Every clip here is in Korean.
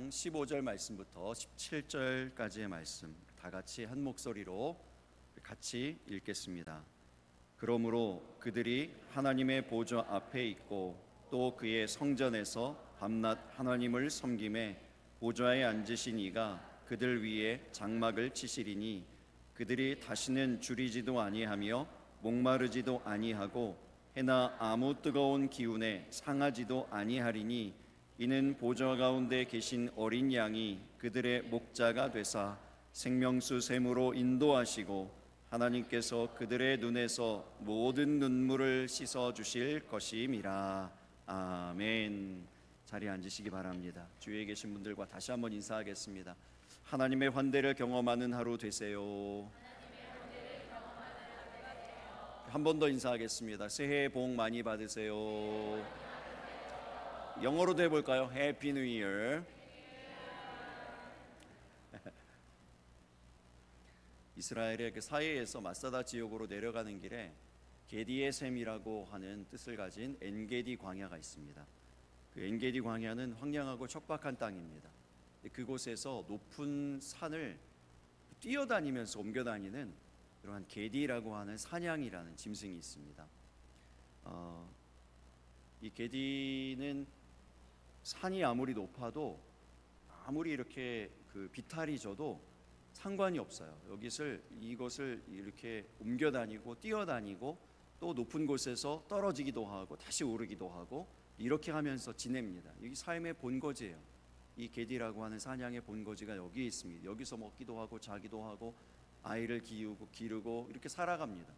4장 15절 말씀부터 17절까지의 말씀 다 같이 한 목소리로 같이 읽겠습니다. 그러므로 그들이 하나님의 보좌 앞에 있고 또 그의 성전에서 밤낮 하나님을 섬김에 보좌에 앉으신 이가 그들 위에 장막을 치시리니 그들이 다시는 줄이지도 아니하며 목마르지도 아니하고 해나 아무 뜨거운 기운에 상하지도 아니하리니 이는 보좌 가운데 계신 어린 양이 그들의 목자가 되사 생명수 샘으로 인도하시고 하나님께서 그들의 눈에서 모든 눈물을 씻어 주실 것임이라. 아멘. 자리에 앉으시기 바랍니다. 주위에 계신 분들과 다시 한번 인사하겠습니다. 하나님의 환대를 경험하는 하루 되세요. 한 번 더 인사하겠습니다. 새해 복 많이 받으세요. 영어로도 해볼까요? Happy New Year. 이스라엘의 그 사해에서 마사다 지역으로 내려가는 길에 게디의 샘이라고 하는 뜻을 가진 엔게디 광야가 있습니다. 그 엔게디 광야는 황량하고 척박한 땅입니다. 그곳에서 높은 산을 뛰어다니면서 옮겨다니는 그러한 게디라고 하는 사냥이라는 짐승이 있습니다. 이 게디는 산이 아무리 높아도 아무리 이렇게 그 비탈이 져도 상관이 없어요. 이것을 이렇게 옮겨다니고 뛰어다니고 또 높은 곳에서 떨어지기도 하고 다시 오르기도 하고 이렇게 하면서 지냅니다. 여기 삶의 본거지예요. 이 게디라고 하는 사냥의 본거지가 여기에 있습니다. 여기서 먹기도 하고 자기도 하고 아이를 기르고 이렇게 살아갑니다.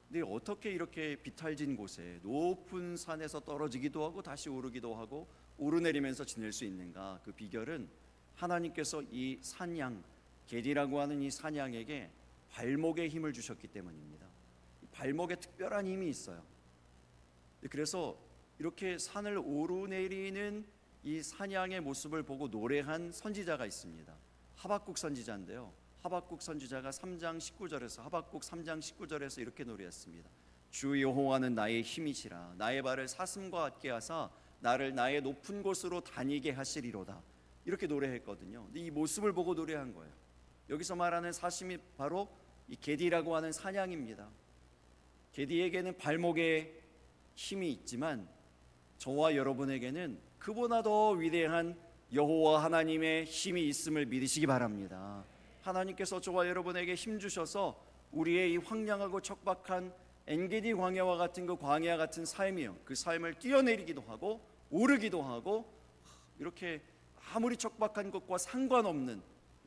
근데 어떻게 이렇게 비탈진 곳에 높은 산에서 떨어지기도 하고 다시 오르기도 하고 오르내리면서 지낼 수 있는가? 그 비결은 하나님께서 이 산양 게디라고 하는 이 산양에게 발목에 힘을 주셨기 때문입니다. 발목에 특별한 힘이 있어요. 그래서 이렇게 산을 오르내리는 이 산양의 모습을 보고 노래한 선지자가 있습니다. 하박국 선지자인데요. 하박국 선지자가 3장 19절에서 하박국 3장 19절에서 이렇게 노래했습니다. 주 여호와는 나의 힘이시라. 나의 발을 사슴과 같게 하사 나를 나의 높은 곳으로 다니게 하시리로다. 이렇게 노래했거든요. 근데 이 모습을 보고 노래한 거예요. 여기서 말하는 사슴이 바로 이 게디라고 하는 사냥입니다. 게디에게는 발목에 힘이 있지만 저와 여러분에게는 그보다 더 위대한 여호와 하나님의 힘이 있음을 믿으시기 바랍니다. 하나님께서 저와 여러분에게 힘 주셔서 우리의 이 황량하고 척박한 엔게디 광야와 같은 그 광야 같은 삶이요, 그 삶을 뛰어내리기도 하고 오르기도 하고 이렇게 아무리 척박한 것과 상관없는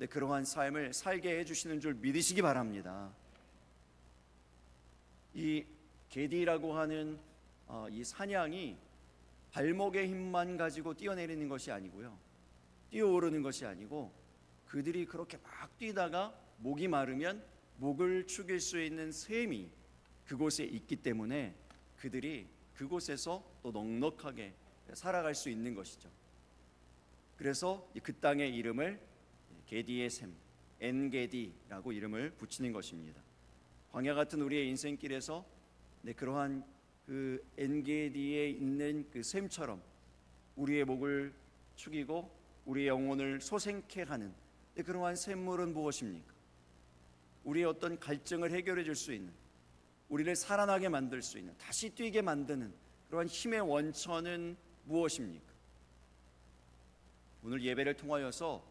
그러한 삶을 살게 해주시는 줄 믿으시기 바랍니다. 이 게디라고 하는 이 사냥이 발목의 힘만 가지고 뛰어내리는 것이 아니고요, 뛰어오르는 것이 아니고 그들이 그렇게 막 뛰다가 목이 마르면 목을 축일 수 있는 샘이 그곳에 있기 때문에 그들이 그곳에서 또 넉넉하게 살아갈 수 있는 것이죠. 그래서 그 땅의 이름을 게디의 샘, 엔게디라고 이름을 붙이는 것입니다. 광야 같은 우리의 인생길에서 그러한 그 엔게디에 있는 그 샘처럼 우리의 목을 축이고 우리의 영혼을 소생케 하는 그러한 샘물은 무엇입니까? 우리의 어떤 갈증을 해결해 줄 수 있는, 우리를 살아나게 만들 수 있는, 다시 뛰게 만드는 그러한 힘의 원천은 무엇입니까? 오늘 예배를 통하여서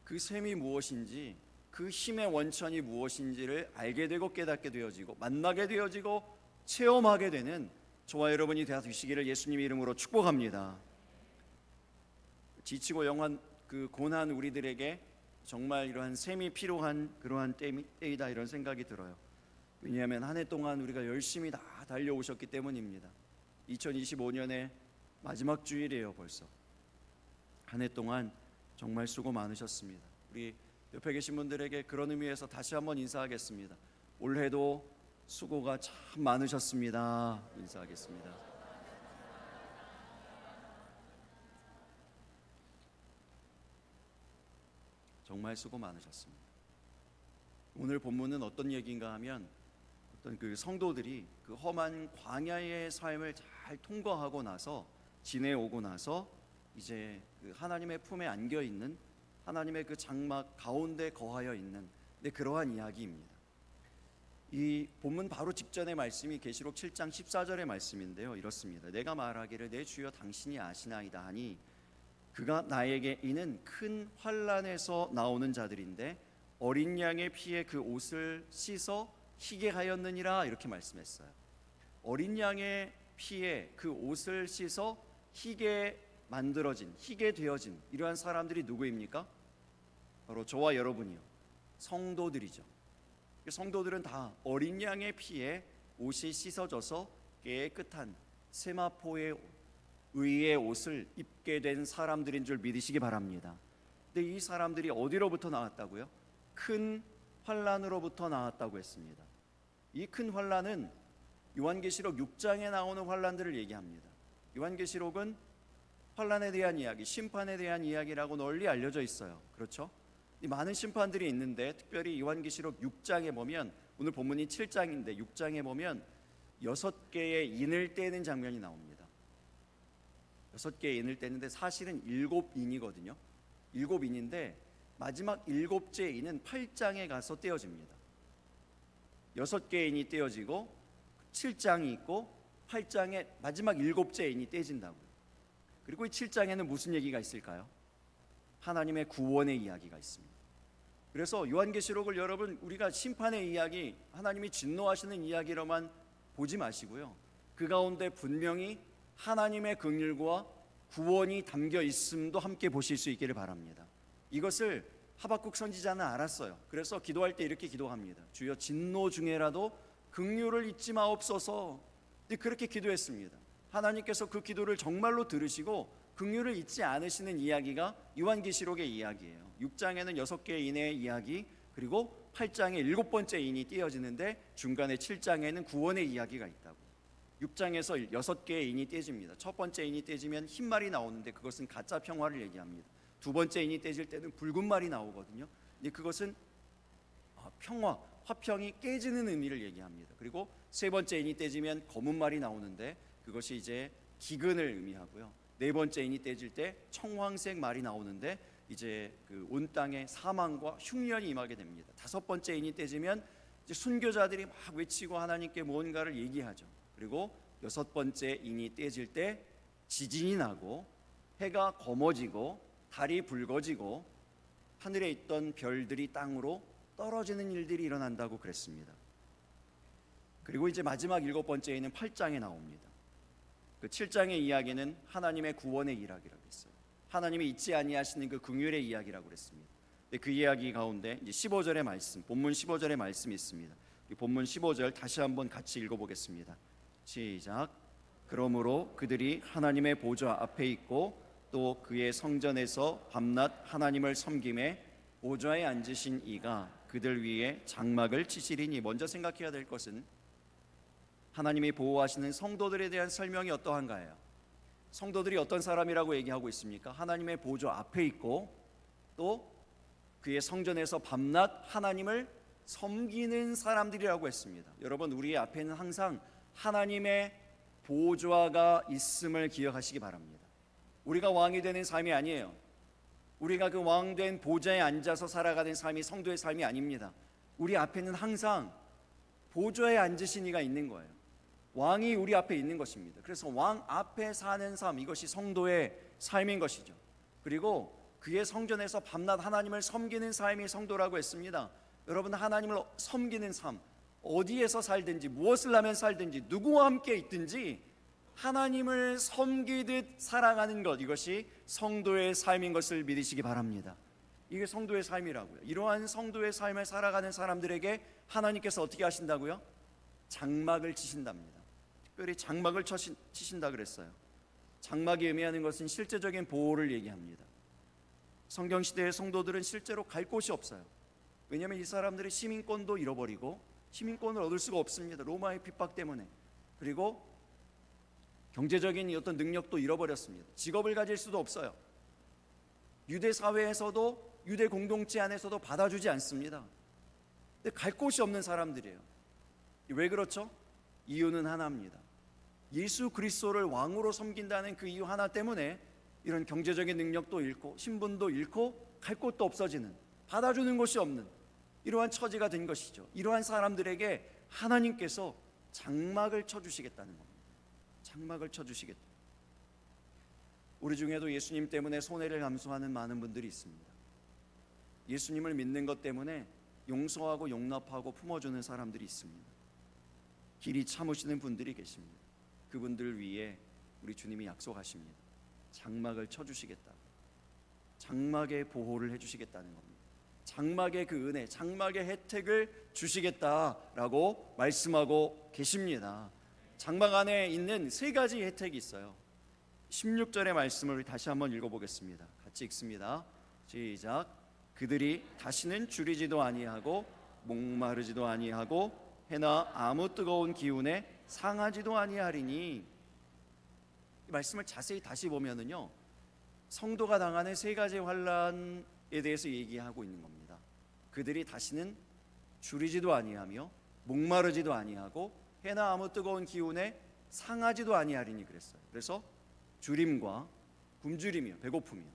그 샘이 무엇인지, 그 힘의 원천이 무엇인지를 알게 되고 깨닫게 되어지고 만나게 되어지고 체험하게 되는 저와 여러분이 되시기를 예수님 이름으로 축복합니다. 지치고 영한 그 고난 우리들에게 정말 이러한 샘이 필요한 그러한 때이다, 이런 생각이 들어요. 왜냐하면 한 해 동안 우리가 열심히 다 달려오셨기 때문입니다. 2025년의 마지막 주일이에요. 벌써 한 해 동안 정말 수고 많으셨습니다. 우리 옆에 계신 분들에게 그런 의미에서 다시 한번 인사하겠습니다. 올해도 수고가 참 많으셨습니다. 인사하겠습니다. 정말 수고 많으셨습니다. 오늘 본문은 어떤 얘기인가 하면 어떤 그 성도들이 그 험한 광야의 삶을 잘 통과하고 나서 지내오고 나서 이제 그 하나님의 품에 안겨 있는 하나님의 그 장막 가운데 거하여 있는 그러한 이야기입니다. 이 본문 바로 직전의 말씀이 계시록 7장 14절의 말씀인데요. 이렇습니다. 내가 말하기를 내 주여 당신이 아시나이다 하니 그가 나에게 이는 큰 환난에서 나오는 자들인데 어린 양의 피에 그 옷을 씻어 희게 하였느니라 이렇게 말씀했어요. 어린 양의 피에 그 옷을 씻어 희게 만들어진, 희게 되어진 이러한 사람들이 누구입니까? 바로 저와 여러분이요, 성도들이죠. 성도들은 다 어린 양의 피에 옷이 씻어져서 깨끗한 세마포의 의의 옷을 입게 된 사람들인 줄 믿으시기 바랍니다. 근데 이 사람들이 어디로부터 나왔다고요? 큰 환난으로부터 나왔다고 했습니다. 이 큰 환난은 요한계시록 6장에 나오는 환난들을 얘기합니다. 요한계시록은 환난에 대한 이야기, 심판에 대한 이야기라고 널리 알려져 있어요. 그렇죠? 많은 심판들이 있는데 특별히 요한계시록 6장에 보면, 오늘 본문이 7장인데 6장에 보면 6개의 인을 떼는 장면이 나옵니다. 6개의 인을 떼는데 사실은 7인이거든요. 7인인데 마지막 7째 인은 8장에 가서 떼어집니다. 6개의 인이 떼어지고 7장이 있고 8장에 마지막 7째 인이 떼진다고요. 그리고 이 7장에는 무슨 얘기가 있을까요? 하나님의 구원의 이야기가 있습니다. 그래서 요한계시록을 여러분 우리가 심판의 이야기, 하나님이 진노하시는 이야기로만 보지 마시고요, 그 가운데 분명히 하나님의 긍휼과 구원이 담겨 있음도 함께 보실 수 있기를 바랍니다. 이것을 하박국 선지자는 알았어요. 그래서 기도할 때 이렇게 기도합니다. 주여 진노 중에라도 긍휼을 잊지 마옵소서. 그렇게 기도했습니다. 하나님께서 그 기도를 정말로 들으시고 긍휼을 잊지 않으시는 이야기가 요한계시록의 이야기예요. 6장에는 6개의 인의 이야기, 그리고 8장에 7번째 인이 떼어지는데 중간에 7장에는 구원의 이야기가 있다고. 6장에서 6개의 인이 떼집니다. 첫 번째 인이 떼지면 흰 말이 나오는데 그것은 가짜 평화를 얘기합니다. 두 번째 인이 떼질 때는 붉은 말이 나오거든요. 근데 그것은 평화, 화평이 깨지는 의미를 얘기합니다. 그리고 세 번째 인이 떼지면 검은 말이 나오는데 그것이 이제 기근을 의미하고요. 네 번째 인이 떼질 때 청황색 말이 나오는데 이제 그 온 땅에 사망과 흉년이 임하게 됩니다. 다섯 번째 인이 떼지면 이제 순교자들이 막 외치고 하나님께 무언가를 얘기하죠. 그리고 여섯 번째 인이 떼질 때 지진이 나고 해가 검어지고 달이 붉어지고 하늘에 있던 별들이 땅으로 떨어지는 일들이 일어난다고 그랬습니다. 그리고 이제 마지막 7번째에는 8장에 나옵니다. 그 7장의 이야기는 하나님의 구원의 이야기라고 했어요. 하나님이 잊지 아니하시는 그 긍휼의 이야기라고 그랬습니다. 그 이야기 가운데 이제 15절의 말씀, 본문 15절의 말씀이 있습니다. 이 본문 15절 다시 한번 같이 읽어보겠습니다. 시작. 그러므로 그들이 하나님의 보좌 앞에 있고 또 그의 성전에서 밤낮 하나님을 섬김에 보좌에 앉으신 이가 그들 위에 장막을 치시리니. 먼저 생각해야 될 것은 하나님이 보호하시는 성도들에 대한 설명이 어떠한가요? 성도들이 어떤 사람이라고 얘기하고 있습니까? 하나님의 보좌 앞에 있고 또 그의 성전에서 밤낮 하나님을 섬기는 사람들이라고 했습니다. 여러분, 우리 앞에는 항상 하나님의 보좌가 있음을 기억하시기 바랍니다. 우리가 왕이 되는 삶이 아니에요. 우리가 그 왕된 보좌에 앉아서 살아가는 삶이 성도의 삶이 아닙니다. 우리 앞에는 항상 보좌에 앉으신 이가 있는 거예요. 왕이 우리 앞에 있는 것입니다. 그래서 왕 앞에 사는 삶, 이것이 성도의 삶인 것이죠. 그리고 그의 성전에서 밤낮 하나님을 섬기는 삶이 성도라고 했습니다. 여러분, 하나님을 섬기는 삶, 어디에서 살든지 무엇을 하면 살든지 누구와 함께 있든지 하나님을 섬기듯 살아가는 것, 이것이 성도의 삶인 것을 믿으시기 바랍니다. 이게 성도의 삶이라고요. 이러한 성도의 삶을 살아가는 사람들에게 하나님께서 어떻게 하신다고요? 장막을 치신답니다. 특별히 장막을 치신다 그랬어요. 장막이 의미하는 것은 실제적인 보호를 얘기합니다. 성경시대의 성도들은 실제로 갈 곳이 없어요. 왜냐하면 이 사람들이 시민권도 잃어버리고 시민권을 얻을 수가 없습니다. 로마의 핍박 때문에. 그리고 경제적인 어떤 능력도 잃어버렸습니다. 직업을 가질 수도 없어요. 유대 사회에서도 유대 공동체 안에서도 받아주지 않습니다. 근데 갈 곳이 없는 사람들이에요. 왜 그렇죠? 이유는 하나입니다. 예수 그리스도를 왕으로 섬긴다는 그 이유 하나 때문에 이런 경제적인 능력도 잃고 신분도 잃고 갈 곳도 없어지는, 받아주는 곳이 없는 이러한 처지가 된 것이죠. 이러한 사람들에게 하나님께서 장막을 쳐주시겠다는 겁니다. 장막을 쳐주시겠다. 우리 중에도 예수님 때문에 손해를 감수하는 많은 분들이 있습니다. 예수님을 믿는 것 때문에 용서하고 용납하고 품어주는 사람들이 있습니다. 길이 참으시는 분들이 계십니다. 그분들 위해 우리 주님이 약속하십니다. 장막을 쳐주시겠다. 장막의 보호를 해주시겠다는 겁니다. 장막의 그 은혜, 장막의 혜택을 주시겠다라고 말씀하고 계십니다. 장막 안에 있는 세 가지 혜택이 있어요. 16절의 말씀을 다시 한번 읽어보겠습니다. 같이 읽습니다. 시작. 그들이 다시는 줄이지도 아니하고 목마르지도 아니하고 해나 아무 뜨거운 기운에 상하지도 아니하리니. 이 말씀을 자세히 다시 보면은요, 성도가 당하는 세 가지 환난에 대해서 얘기하고 있는 겁니다. 그들이 다시는 줄이지도 아니하며 목마르지도 아니하고 해나 아무 뜨거운 기운에 상하지도 아니하리니 그랬어요. 그래서 줄임과 굶주림이요, 배고픔이요,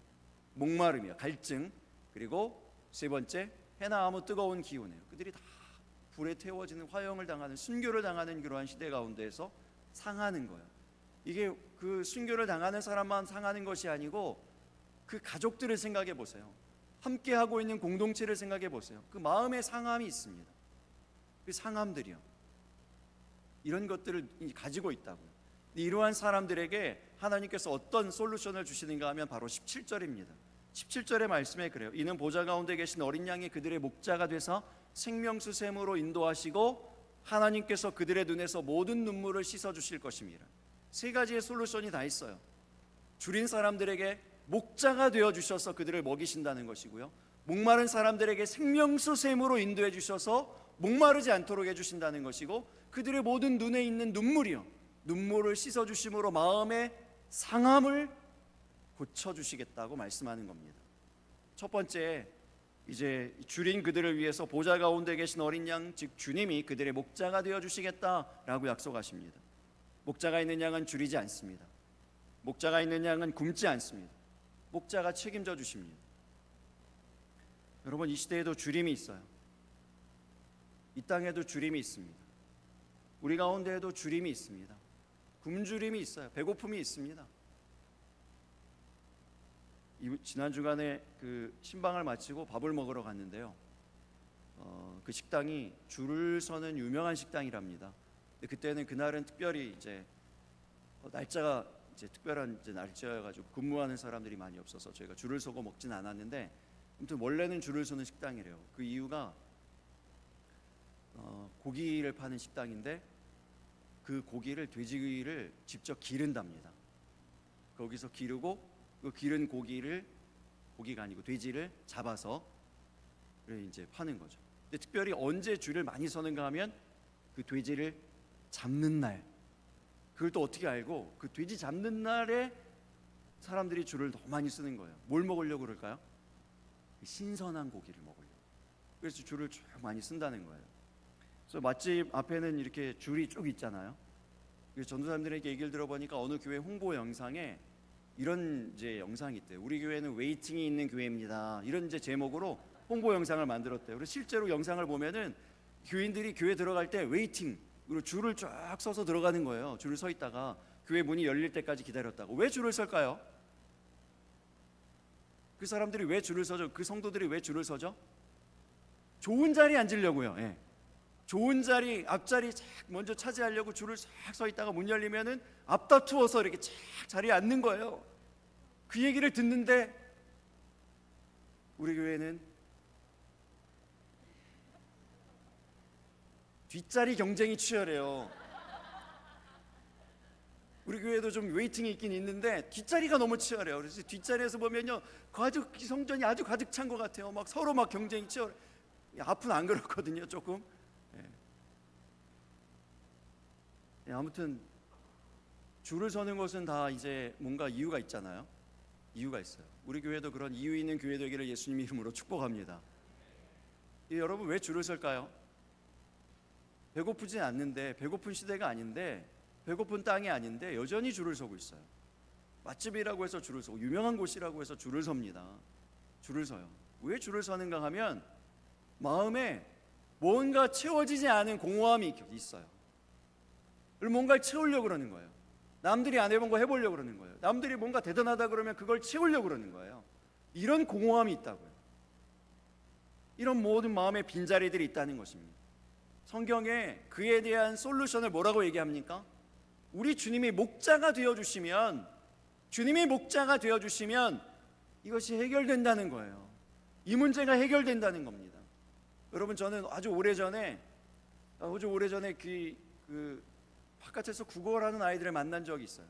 목마름이요, 갈증, 그리고 세 번째 해나 아무 뜨거운 기운이에요. 그들이 다 불에 태워지는, 화형을 당하는, 순교를 당하는 그러한 시대 가운데에서 상하는 거예요. 이게 그 순교를 당하는 사람만 상하는 것이 아니고 그 가족들을 생각해 보세요. 함께 하고 있는 공동체를 생각해 보세요. 그 마음의 상함이 있습니다. 그 상함들이요, 이런 것들을 가지고 있다고요. 이러한 사람들에게 하나님께서 어떤 솔루션을 주시는가 하면 바로 17절입니다. 17절의 말씀에 그래요. 이는 보좌 가운데 계신 어린 양이 그들의 목자가 되사 생명수 샘으로 인도하시고 하나님께서 그들의 눈에서 모든 눈물을 씻어주실 것입니다. 세 가지의 솔루션이 다 있어요. 줄인 사람들에게 목자가 되어주셔서 그들을 먹이신다는 것이고요, 목마른 사람들에게 생명수 샘으로 인도해 주셔서 목마르지 않도록 해주신다는 것이고, 그들의 모든 눈에 있는 눈물이요, 눈물을 씻어주심으로 마음의 상함을 고쳐주시겠다고 말씀하는 겁니다. 첫 번째, 이제 줄인 그들을 위해서 보좌 가운데 계신 어린 양, 즉 주님이 그들의 목자가 되어주시겠다라고 약속하십니다. 목자가 있는 양은 줄이지 않습니다. 목자가 있는 양은 굶지 않습니다. 목자가 책임져 주십니다. 여러분, 이 시대에도 줄임이 있어요. 이 땅에도 줄임이 있습니다. 우리 가운데에도 줄임이 있습니다. 굶주림이 있어요. 배고픔이 있습니다. 지난 주간에 그 신방을 마치고 밥을 먹으러 갔는데요, 그 식당이 줄을 서는 유명한 식당이랍니다. 근데 그때는 그날은 특별히 이제 날짜가 이제 특별한 이제 날짜여가지고 근무하는 사람들이 많이 없어서 저희가 줄을 서고 먹진 않았는데, 아무튼 원래는 줄을 서는 식당이래요. 그 이유가 고기를 파는 식당인데 그 고기를, 돼지를 직접 기른답니다. 거기서 기르고 그 기른 고기가 아니고 돼지를 잡아서 이제 파는 거죠. 근데 특별히 언제 줄을 많이 서는가 하면 그 돼지를 잡는 날, 그걸 또 어떻게 알고, 그 돼지 잡는 날에 사람들이 줄을 더 많이 쓰는 거예요. 뭘 먹으려고 그럴까요? 신선한 고기를 먹으려고. 그래서 줄을 쭉 많이 쓴다는 거예요. 그래서 맛집 앞에는 이렇게 줄이 쭉 있잖아요. 그래서 전도사님들에게 얘기를 들어보니까 어느 교회 홍보 영상에 이런 이제 영상이 있대요. 우리 교회는 웨이팅이 있는 교회입니다. 이런 이제 제목으로 홍보 영상을 만들었대요. 그래서 실제로 영상을 보면은 교인들이 교회 들어갈 때 웨이팅으로 줄을 쫙 서서 들어가는 거예요. 줄을 서 있다가 교회 문이 열릴 때까지 기다렸다고. 왜 줄을 설까요? 그 사람들이 왜 줄을 서죠? 그 성도들이 왜 줄을 서죠? 좋은 자리에 앉으려고요. 예. 좋은 자리, 앞자리 쫙 먼저 차지하려고 줄을 쫙 서 있다가 문 열리면은 앞다투어서 이렇게 쫙 자리에 앉는 거예요. 그 얘기를 듣는데 우리 교회는 뒷자리 경쟁이 치열해요. 우리 교회도 좀 웨이팅이 있긴 있는데 뒷자리가 너무 치열해요. 그래서 뒷자리에서 보면요, 가득, 성전이 아주 가득 찬 것 같아요. 막 서로 막 경쟁이 치열해. 앞은 안 그렇거든요, 조금. 아무튼 줄을 서는 것은 다 이제 뭔가 이유가 있잖아요. 이유가 있어요. 우리 교회도 그런 이유 있는 교회 되기를 예수님 이름으로 축복합니다. 여러분, 왜 줄을 설까요? 배고프지 않는데, 배고픈 시대가 아닌데, 배고픈 땅이 아닌데 여전히 줄을 서고 있어요. 맛집이라고 해서 줄을 서고, 유명한 곳이라고 해서 줄을 섭니다. 줄을 서요. 왜 줄을 서는가 하면 마음에 뭔가 채워지지 않은 공허함이 있어요. 뭔가를 채우려고 그러는 거예요. 남들이 안 해본 거 해보려고 그러는 거예요. 남들이 뭔가 대단하다 그러면 그걸 채우려고 그러는 거예요. 이런 공허함이 있다고요. 이런 모든 마음의 빈자리들이 있다는 것입니다. 성경에 그에 대한 솔루션을 뭐라고 얘기합니까? 우리 주님이 목자가 되어주시면, 주님이 목자가 되어주시면 이것이 해결된다는 거예요. 이 문제가 해결된다는 겁니다. 여러분, 저는 아주 오래전에 그 바깥에서 국어를 하는 아이들을 만난 적이 있어요.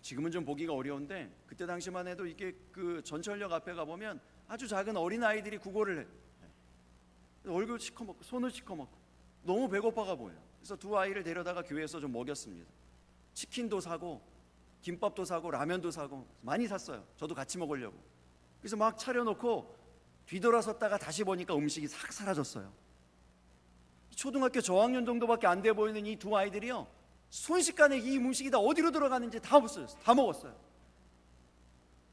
지금은 좀 보기가 어려운데 그때 당시만 해도 이게 그 전철역 앞에 가보면 아주 작은 어린 아이들이 국어를 해요. 얼굴 시커멓고 손을 시커멓고 너무 배고파가 보여요. 그래서 두 아이를 데려다가 교회에서 좀 먹였습니다. 치킨도 사고 김밥도 사고 라면도 사고 많이 샀어요. 저도 같이 먹으려고. 그래서 막 차려놓고 뒤돌아섰다가 다시 보니까 음식이 싹 사라졌어요. 초등학교 저학년 정도밖에 안 돼 보이는 이 두 아이들이요, 순식간에 이 음식이 다 어디로 들어가는지 다 없어졌어요. 다 먹었어요.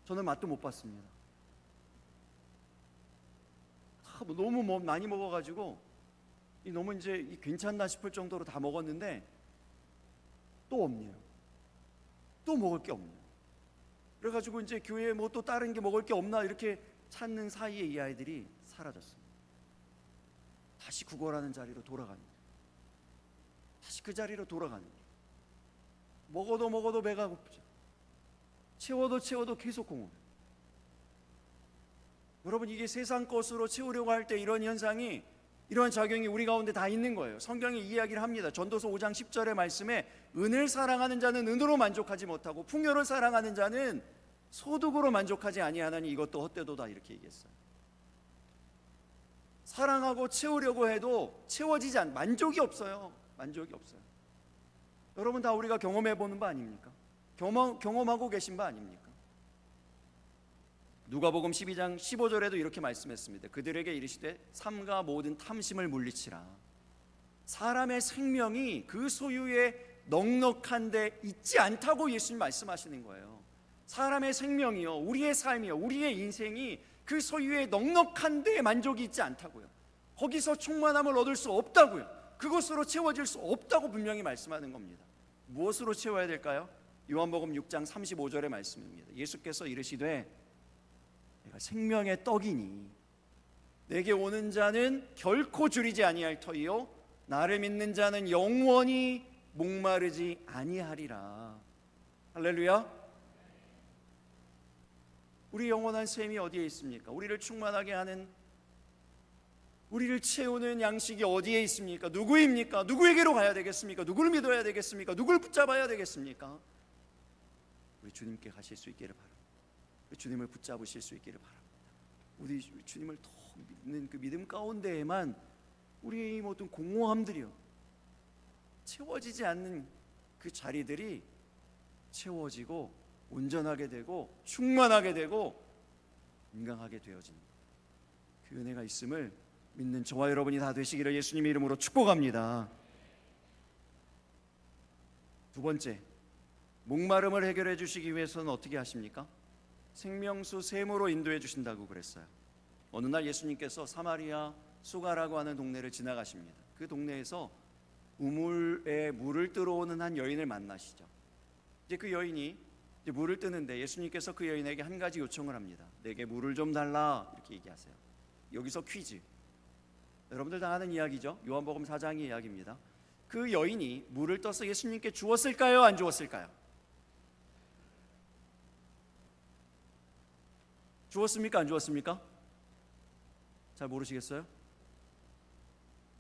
저는 맛도 못 봤습니다. 너무 많이 먹어가지고 너무 이제 괜찮나 싶을 정도로 다 먹었는데 또 없네요. 또 먹을 게 없네요. 그래가지고 이제 교회에 뭐 또 다른 게 먹을 게 없나 이렇게 찾는 사이에 이 아이들이 사라졌습니다. 다시 국어라는 자리로 돌아가는 거예요. 다시 그 자리로 돌아가는 거예요. 먹어도 배가 고프죠. 채워도 계속 공허해요. 여러분, 이게 세상 것으로 채우려고 할 때 이런 현상이, 이러한 작용이 우리 가운데 다 있는 거예요. 성경이 이야기를 합니다. 전도서 5장 10절의 말씀에 은을 사랑하는 자는 은으로 만족하지 못하고 풍요를 사랑하는 자는 소득으로 만족하지 아니하나니 이것도 헛되도다, 이렇게 얘기했어요. 사랑하고 채우려고 해도 채워지지 않, 만족이 없어요. 만족이 없어요. 여러분, 다 우리가 경험해 보는 바 아닙니까? 경험하고 계신 바 아닙니까? 누가복음 12장 15절에도 이렇게 말씀했습니다. 그들에게 이르시되 삼가 모든 탐심을 물리치라. 사람의 생명이 그 소유에 넉넉한 데 있지 않다고 예수님 말씀하시는 거예요. 사람의 생명이요, 우리의 삶이요, 우리의 인생이 그 소유에 넉넉한 데에 만족이 있지 않다고요. 거기서 충만함을 얻을 수 없다고요. 그것으로 채워질 수 없다고 분명히 말씀하는 겁니다. 무엇으로 채워야 될까요? 요한복음 6장 35절의 말씀입니다. 예수께서 이르시되 내가 생명의 떡이니 내게 오는 자는 결코 줄이지 아니할 터이요 나를 믿는 자는 영원히 목마르지 아니하리라. 할렐루야. 우리 영원한 셈이 어디에 있습니까? 우리를 충만하게 하는, 우리를 채우는 양식이 어디에 있습니까? 누구입니까? 누구에게로 가야 되겠습니까? 누구를 믿어야 되겠습니까? 누구를 붙잡아야 되겠습니까? 우리 주님께 가실 수 있기를 바랍니다. 우리 주님을 붙잡으실 수 있기를 바랍니다. 우리 주님을 더 믿는 그 믿음 가운데에만 우리의 모든 공허함들이요, 채워지지 않는 그 자리들이 채워지고 온전하게 되고 충만하게 되고 인강하게 되어지는 그 은혜가 있음을 믿는 저와 여러분이 다 되시기를 예수님의 이름으로 축복합니다. 두 번째, 목마름을 해결해 주시기 위해서는 어떻게 하십니까? 생명수 샘으로 인도해 주신다고 그랬어요. 어느 날 예수님께서 사마리아 수가라고 하는 동네를 지나가십니다. 그 동네에서 우물에 물을 뜨러오는 한 여인을 만나시죠. 이제 그 여인이 이제 물을 뜨는데 예수님께서 그 여인에게 한 가지 요청을 합니다. 내게 물을 좀 달라, 이렇게 얘기하세요. 여기서 퀴즈. 여러분들 다 아는 이야기죠. 요한복음 4장의 이야기입니다. 그 여인이 물을 떠서 예수님께 주었을까요? 안 주었을까요? 주었습니까? 안 주었습니까? 잘 모르시겠어요?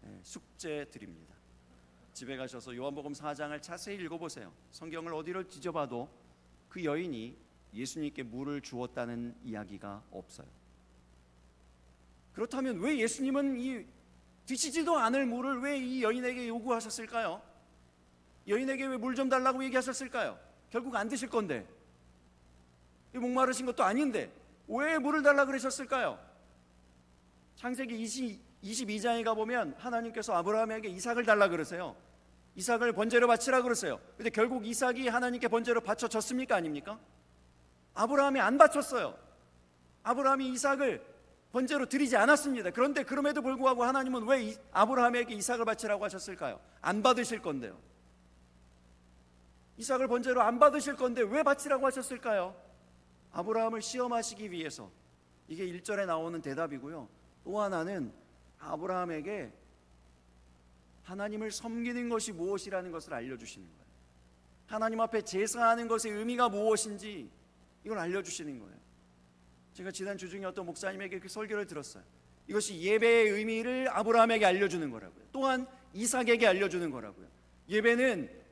네, 숙제 드립니다. 집에 가셔서 요한복음 4장을 자세히 읽어보세요. 성경을 어디를 뒤져봐도 그 여인이 예수님께 물을 주었다는 이야기가 없어요. 그렇다면 왜 예수님은 이 드시지도 않을 물을 왜 이 여인에게 요구하셨을까요? 여인에게 왜 물 좀 달라고 얘기하셨을까요? 결국 안 드실 건데, 목마르신 것도 아닌데 왜 물을 달라고 그러셨을까요? 창세기 22장에 가보면 하나님께서 아브라함에게 이삭을 달라고 그러세요. 이삭을 번제로 바치라 그러세요. 근데 결국 이삭이 하나님께 번제로 바쳐졌습니까? 아닙니까? 아브라함이 안 바쳤어요. 아브라함이 이삭을 번제로 드리지 않았습니다. 그런데 그럼에도 불구하고 하나님은 왜 아브라함에게 이삭을 바치라고 하셨을까요? 안 받으실 건데요. 이삭을 번제로 안 받으실 건데 왜 바치라고 하셨을까요? 아브라함을 시험하시기 위해서. 이게 1절에 나오는 대답이고요. 또 하나는 아브라함에게 하나님을 섬기는 것이 무엇이라는 것을 알려주시는 거예요. 하나님 앞에 제사하는 것의 의미가 무엇인지 이걸 알려주시는 거예요. 제가 지난 주 중에 어떤 목사님에게 그 설교를 들었어요. 이것이 예배의 의미를 아브라함에게 알려주는 거라고요. 또한 이삭에게 알려주는 거라고요. 예배는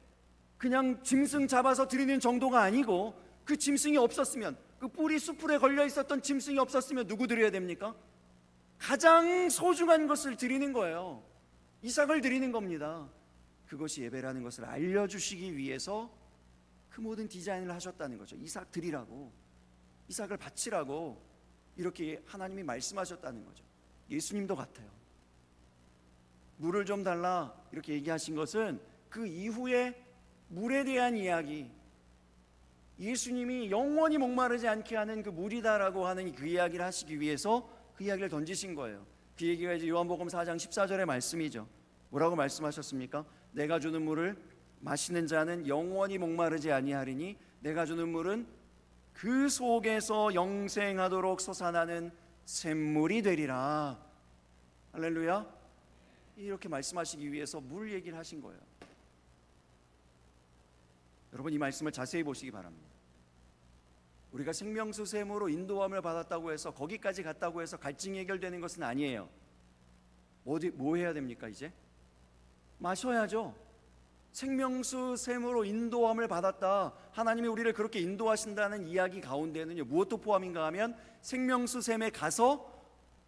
그냥 짐승 잡아서 드리는 정도가 아니고, 그 짐승이 없었으면, 그 뿔이 숯불에 걸려 있었던 짐승이 없었으면 누구 드려야 됩니까? 가장 소중한 것을 드리는 거예요. 이삭을 드리는 겁니다. 그것이 예배라는 것을 알려주시기 위해서 그 모든 디자인을 하셨다는 거죠. 이삭 드리라고, 이삭을 바치라고 이렇게 하나님이 말씀하셨다는 거죠. 예수님도 같아요. 물을 좀 달라 이렇게 얘기하신 것은 그 이후에 물에 대한 이야기, 예수님이 영원히 목마르지 않게 하는 그 물이다라고 하는 그 이야기를 하시기 위해서 그 이야기를 던지신 거예요. 그 얘기가 이제 요한복음 4장 14절의 말씀이죠. 뭐라고 말씀하셨습니까? 내가 주는 물을 마시는 자는 영원히 목마르지 아니하리니 내가 주는 물은 그 속에서 영생하도록 솟아나는 샘물이 되리라. 할렐루야. 이렇게 말씀하시기 위해서 물 얘기를 하신 거예요. 여러분, 이 말씀을 자세히 보시기 바랍니다. 우리가 생명수 샘으로 인도함을 받았다고 해서, 거기까지 갔다고 해서 갈증이 해결되는 것은 아니에요. 뭐 해야 됩니까? 이제 마셔야죠. 생명수 샘으로 인도함을 받았다, 하나님이 우리를 그렇게 인도하신다는 이야기 가운데는요, 무엇도 포함인가 하면 생명수 샘에 가서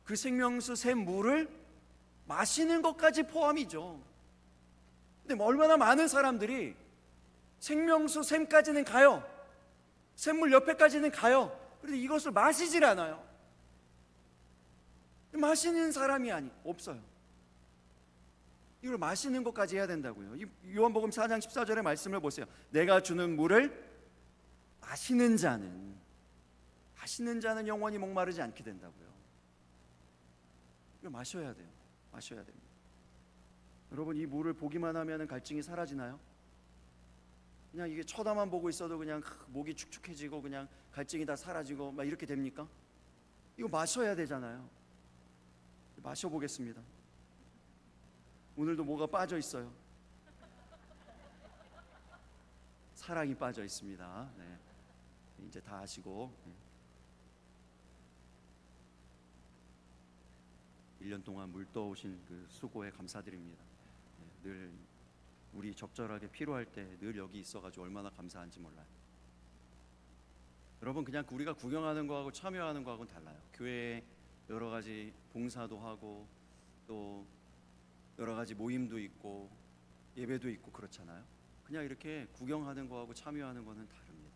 그 생명수 샘 물을 마시는 것까지 포함이죠. 근데 얼마나 많은 사람들이 생명수 샘까지는 가요, 샘물 옆에까지는 가요. 그런데 이것을 마시질 않아요. 마시는 사람이 없어요. 이걸 마시는 것까지 해야 된다고요. 요한복음 4장 14절의 말씀을 보세요. 내가 주는 물을 마시는 자는 영원히 목마르지 않게 된다고요. 이걸 마셔야 돼요. 마셔야 됩니다. 여러분, 이 물을 보기만 하면 갈증이 사라지나요? 그냥 이게 쳐다만 보고 있어도 그냥 목이 축축해지고 그냥 갈증이 다 사라지고 막 이렇게 됩니까? 이거 마셔야 되잖아요. 마셔보겠습니다. 오늘도 뭐가 빠져 있어요. 사랑이 빠져 있습니다. 네. 이제 다 아시고, 1년 동안 물 떠오신 그 수고에 감사드립니다. 늘 우리 적절하게 필요할 때 늘 여기 있어가지고 얼마나 감사한지 몰라요. 여러분, 그냥 우리가 구경하는 거하고 참여하는 거하고는 달라요. 교회에 여러 가지 봉사도 하고 또 여러 가지 모임도 있고 예배도 있고 그렇잖아요. 그냥 이렇게 구경하는 거하고 참여하는 거는 다릅니다.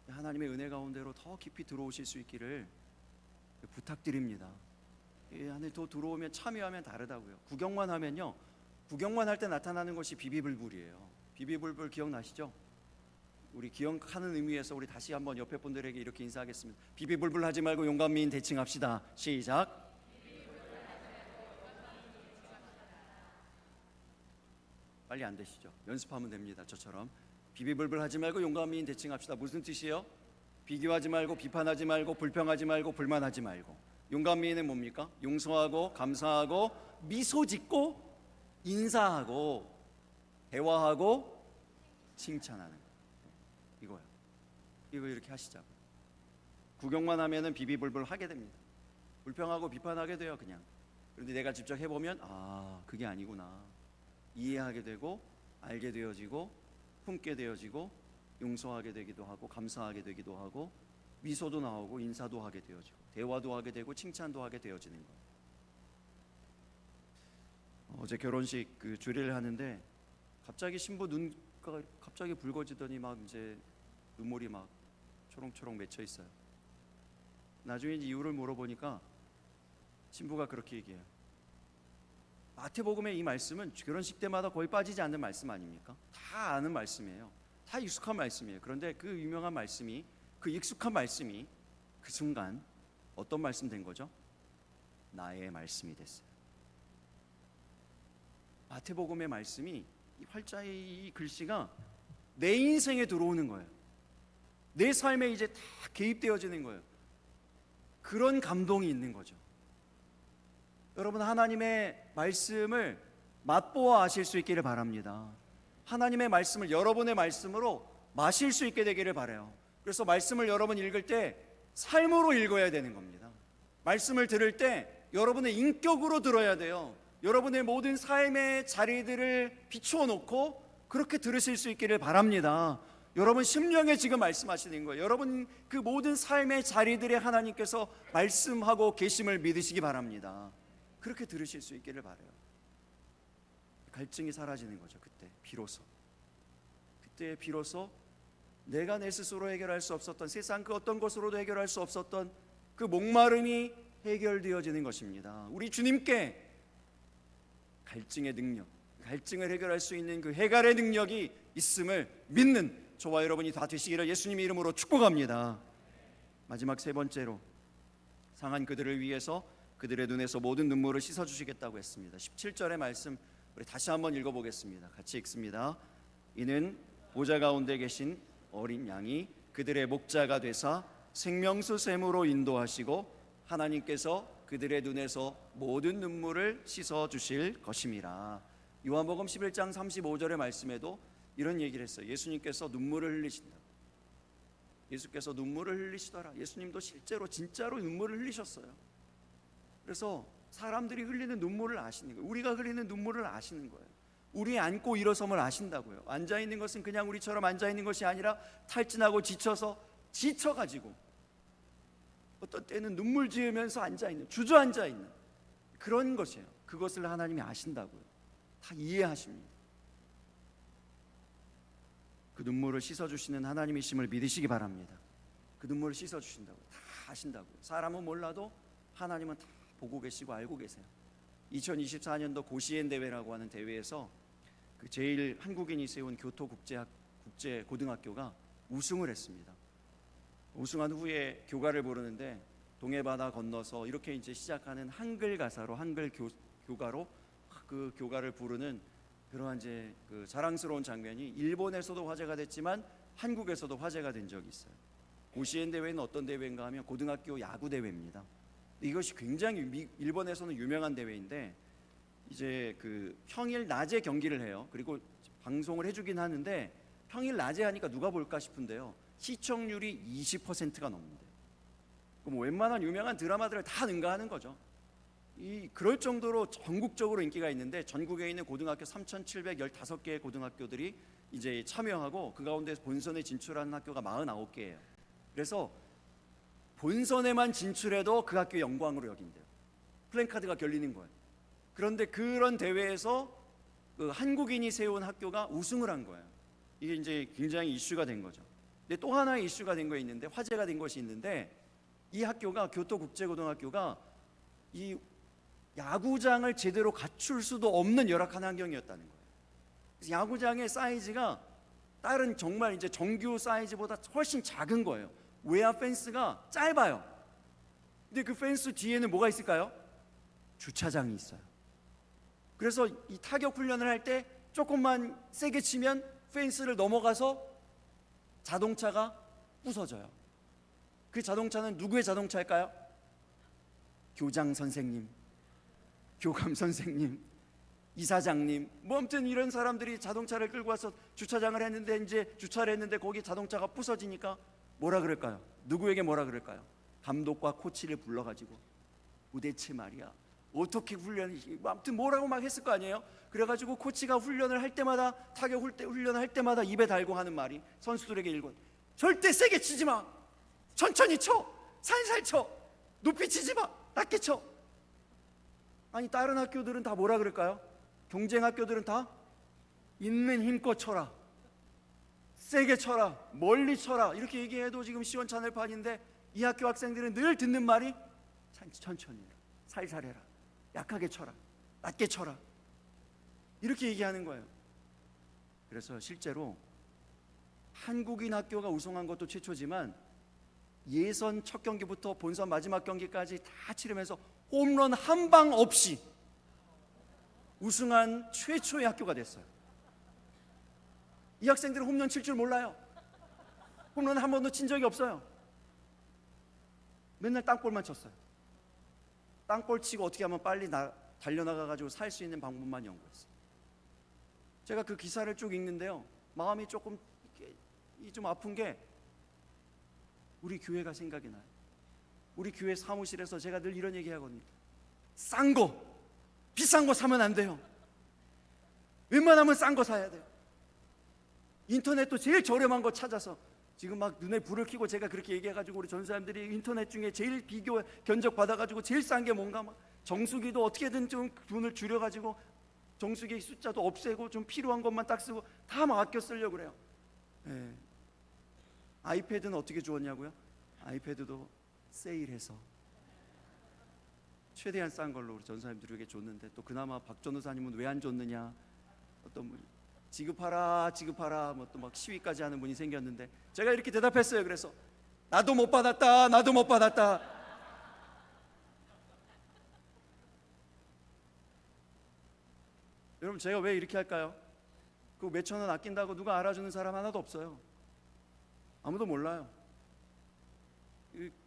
하나님의 은혜 가운데로 더 깊이 들어오실 수 있기를 부탁드립니다. 이 안에 더 들어오면, 참여하면 다르다고요. 구경만 하면요, 구경만 할 때 나타나는 것이 비비불불이에요. 비비불불 기억나시죠? 우리 기억하는 의미에서 우리 다시 한번 옆에 분들에게 이렇게 인사하겠습니다. 비비불불 하지 말고 용감미인 대칭합시다. 시작. 빨리 안 되시죠? 연습하면 됩니다. 저처럼 비비불불 하지 말고 용감미인 대칭합시다. 무슨 뜻이에요? 비교하지 말고, 비판하지 말고, 불평하지 말고, 불만하지 말고. 용감미인은 뭡니까? 용서하고, 감사하고, 미소 짓고, 인사하고, 대화하고, 칭찬하는 거. 이거요. 이거 이렇게 하시자고. 구경만 하면은 비비불불 하게 됩니다. 불평하고 비판하게 돼요, 그냥. 그런데 내가 직접 해보면 그게 아니구나. 이해하게 되고, 알게 되어지고, 품게 되어지고, 용서하게 되기도 하고, 감사하게 되기도 하고, 미소도 나오고, 인사도 하게 되어지고, 대화도 하게 되고, 칭찬도 하게 되어지는 거예요. 어제 결혼식 그 주례를 하는데 갑자기 신부 눈가 갑자기 붉어지더니 막 이제 눈물이 막 초롱초롱 맺혀 있어요. 나중에 이유를 물어보니까 신부가 그렇게 얘기해요. 마태복음의 이 말씀은 결혼식 때마다 거의 빠지지 않는 말씀 아닙니까? 다 아는 말씀이에요. 다 익숙한 말씀이에요. 그런데 그 유명한 말씀이, 그 익숙한 말씀이 그 순간 어떤 말씀 된 거죠? 나의 말씀이 됐어요. 마태복음의 말씀이 이 활자의 이 글씨가 내 인생에 들어오는 거예요. 내 삶에 이제 다 개입되어지는 거예요. 그런 감동이 있는 거죠. 여러분, 하나님의 말씀을 맛보아 아실 수 있기를 바랍니다. 하나님의 말씀을 여러분의 말씀으로 마실 수 있게 되기를 바라요. 그래서 말씀을 여러분 읽을 때 삶으로 읽어야 되는 겁니다. 말씀을 들을 때 여러분의 인격으로 들어야 돼요. 여러분의 모든 삶의 자리들을 비추어 놓고 그렇게 들으실 수 있기를 바랍니다. 여러분 심령에 지금 말씀하시는 거예요. 여러분 그 모든 삶의 자리들에 하나님께서 말씀하고 계심을 믿으시기 바랍니다. 그렇게 들으실 수 있기를 바라요. 갈증이 사라지는 거죠. 그때 비로소 내가 내 스스로 해결할 수 없었던, 세상 그 어떤 것으로도 해결할 수 없었던 그 목마름이 해결되어지는 것입니다. 우리 주님께 갈증의 능력, 갈증을 해결할 수 있는 그 해갈의 능력이 있음을 믿는 저와 여러분이 다 되시기를 예수님의 이름으로 축복합니다. 마지막 세 번째로, 상한 그들을 위해서 그들의 눈에서 모든 눈물을 씻어주시겠다고 했습니다. 17절의 말씀 우리 다시 한번 읽어보겠습니다. 같이 읽습니다. 이는 보좌 가운데 계신 어린 양이 그들의 목자가 되사 생명수 샘으로 인도하시고 하나님께서 그들의 눈에서 모든 눈물을 씻어주실 것임이라. 요한복음 11장 35절의 말씀에도 이런 얘기를 했어요. 예수님께서 눈물을 흘리신다. 예수께서 눈물을 흘리시더라. 예수님도 실제로 진짜로 눈물을 흘리셨어요. 그래서 사람들이 흘리는 눈물을 아시는 거예요. 우리가 흘리는 눈물을 아시는 거예요. 우리 앉고 일어섬을 아신다고요. 앉아있는 것은 그냥 우리처럼 앉아있는 것이 아니라 탈진하고 지쳐가지고 어떤 때는 눈물 지으면서 앉아있는, 주저앉아있는 그런 것이에요. 그것을 하나님이 아신다고요. 다 이해하십니다. 그 눈물을 씻어주시는 하나님이심을 믿으시기 바랍니다. 그 눈물을 씻어주신다고요. 다 아신다고요. 사람은 몰라도 하나님은 다 보고 계시고 알고 계세요. 2024년도 고시엔 대회라고 하는 대회에서 그 제일 한국인이 세운 교토국제 고등학교가 우승을 했습니다. 우승한 후에 교가를 부르는데 동해바다 건너서 이렇게 이제 시작하는 한글 가사로, 한글 교가로 그 교가를 부르는 그러한 이제 그 자랑스러운 장면이 일본에서도 화제가 됐지만 한국에서도 화제가 된 적이 있어요. 고시엔 대회는 어떤 대회인가 하면 고등학교 야구 대회입니다. 이것이 굉장히 일본에서는 유명한 대회인데 이제 그 평일 낮에 경기를 해요. 그리고 방송을 해주긴 하는데 평일 낮에 하니까 누가 볼까 싶은데요. 시청률이 20%가 넘는데요. 그럼 웬만한 유명한 드라마들을 다 능가하는 거죠. 그럴 정도로 전국적으로 인기가 있는데 전국에 있는 고등학교 3,715개의 고등학교들이 이제 참여하고 그 가운데 본선에 진출하는 학교가 49개예요. 그래서 본선에만 진출해도 그 학교의 영광으로 여긴대요. 플랜카드가 걸리는 거예요. 그런데 그런 대회에서 그 한국인이 세운 학교가 우승을 한 거예요. 이게 이제 굉장히 이슈가 된 거죠. 근데 또 하나의 이슈가 된 거 있는데, 화제가 된 것이 있는데, 이 학교가 교토국제고등학교가 이 야구장을 제대로 갖출 수도 없는 열악한 환경이었다는 거예요. 그래서 야구장의 사이즈가 다른 정말 이제 정규 사이즈보다 훨씬 작은 거예요. 외야 펜스가 짧아요. 근데 그 펜스 뒤에는 뭐가 있을까요? 주차장이 있어요. 그래서 이 타격 훈련을 할 때 조금만 세게 치면 펜스를 넘어가서 자동차가 부서져요. 그 자동차는 누구의 자동차일까요? 교장 선생님, 교감 선생님, 이사장님, 뭐 아무튼 이런 사람들이 자동차를 끌고 와서 주차장을 했는데, 이제 주차를 했는데 거기 자동차가 부서지니까 뭐라 그럴까요? 누구에게 뭐라 그럴까요? 감독과 코치를 불러가지고 도대체 말이야 어떻게 훈련이, 아무튼 뭐라고 막 했을 거 아니에요? 그래가지고 코치가 훈련을 할 때마다, 타격 훈련을 할 때마다 입에 달고 하는 말이, 선수들에게 일권, 절대 세게 치지 마, 천천히 쳐, 살살 쳐, 높이 치지 마, 낮게 쳐. 아니 다른 학교들은 다 뭐라 그럴까요? 경쟁 학교들은 다 있는 힘껏 쳐라, 세게 쳐라, 멀리 쳐라, 이렇게 얘기해도 지금 시원찮을 판인데, 이 학교 학생들은 늘 듣는 말이 천천히 해라, 살살 해라, 약하게 쳐라, 낮게 쳐라, 이렇게 얘기하는 거예요. 그래서 실제로 한국인 학교가 우승한 것도 최초지만 예선 첫 경기부터 본선 마지막 경기까지 다 치르면서 홈런 한 방 없이 우승한 최초의 학교가 됐어요. 이 학생들은 홈런 칠 줄 몰라요. 홈런 한 번도 친 적이 없어요. 맨날 땅볼만 쳤어요. 땅볼 치고 어떻게 하면 빨리 달려나가가지고 살 수 있는 방법만 연구했어요. 제가 그 기사를 쭉 읽는데요, 마음이 조금 좀 아픈 게 우리 교회가 생각이 나요. 우리 교회 사무실에서 제가 늘 이런 얘기 하거든요. 싼 거, 비싼 거 사면 안 돼요. 웬만하면 싼 거 사야 돼요. 인터넷도 제일 저렴한 거 찾아서, 지금 막 눈에 불을 켜고 제가 그렇게 얘기해가지고 우리 전사님들이 인터넷 중에 제일 비교 견적 받아가지고 제일 싼 게 뭔가, 막 정수기도 어떻게든 좀 돈을 줄여가지고 정수기 숫자도 없애고 좀 필요한 것만 딱 쓰고 다 막 아껴 쓰려고 그래요. 예. 아이패드는 어떻게 주었냐고요? 아이패드도 세일해서 최대한 싼 걸로 우리 전사님들에게 줬는데, 또 그나마 박 전도사님은 왜 안 줬느냐, 어떤 분이 지급하라 뭐 또 막 시위까지 하는 분이 생겼는데, 제가 이렇게 대답했어요. 그래서 나도 못 받았다. 여러분, 제가 왜 이렇게 할까요? 그 몇천 원 아낀다고 누가 알아주는 사람 하나도 없어요. 아무도 몰라요.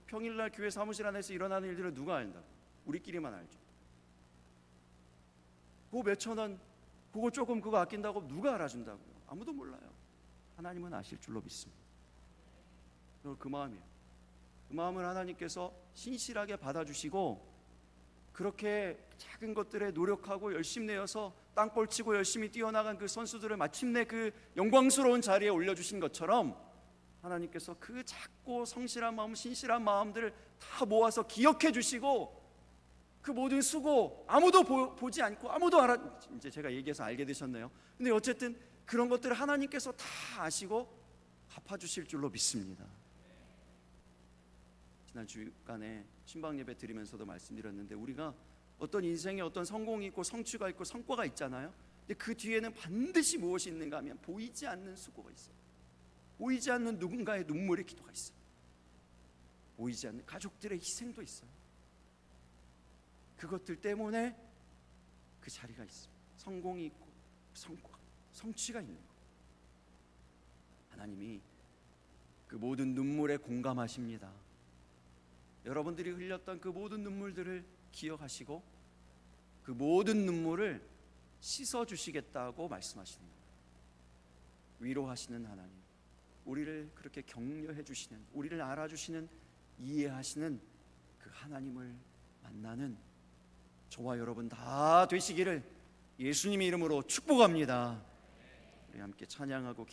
평일날 교회 사무실 안에서 일어나는 일들을 누가 안다고? 우리끼리만 알죠. 그거 몇천 원, 그거 조금 그거 아낀다고 누가 알아준다고요? 아무도 몰라요. 하나님은 아실 줄로 믿습니다. 그 마음이에요. 그 마음을 하나님께서 신실하게 받아주시고, 그렇게 작은 것들에 노력하고 열심히 내어서 땅볼 치고 열심히 뛰어나간 그 선수들을 마침내 그 영광스러운 자리에 올려주신 것처럼, 하나님께서 그 작고 성실한 마음, 신실한 마음들을 다 모아서 기억해 주시고, 그 모든 수고 아무도 보지 않고 아무도 이제 제가 얘기해서 알게 되셨네요. 근데 어쨌든 그런 것들을 하나님께서 다 아시고 갚아주실 줄로 믿습니다. 지난 주간에 신방 예배 드리면서도 말씀드렸는데, 우리가 어떤 인생에 어떤 성공이 있고 성취가 있고 성과가 있잖아요. 근데 그 뒤에는 반드시 무엇이 있는가 하면 보이지 않는 수고가 있어요. 보이지 않는 누군가의 눈물의 기도가 있어요. 보이지 않는 가족들의 희생도 있어요. 그것들 때문에 그 자리가 있습니다. 성공이 있고 성과, 성취가 있는 것. 하나님이 그 모든 눈물에 공감하십니다. 여러분들이 흘렸던 그 모든 눈물들을 기억하시고 그 모든 눈물을 씻어주시겠다고 말씀하시는 거예요. 위로하시는 하나님, 우리를 그렇게 격려해 주시는, 우리를 알아주시는, 이해하시는 그 하나님을 만나는 저와 여러분 다 되시기를 예수님의 이름으로 축복합니다. 우리 함께 찬양하고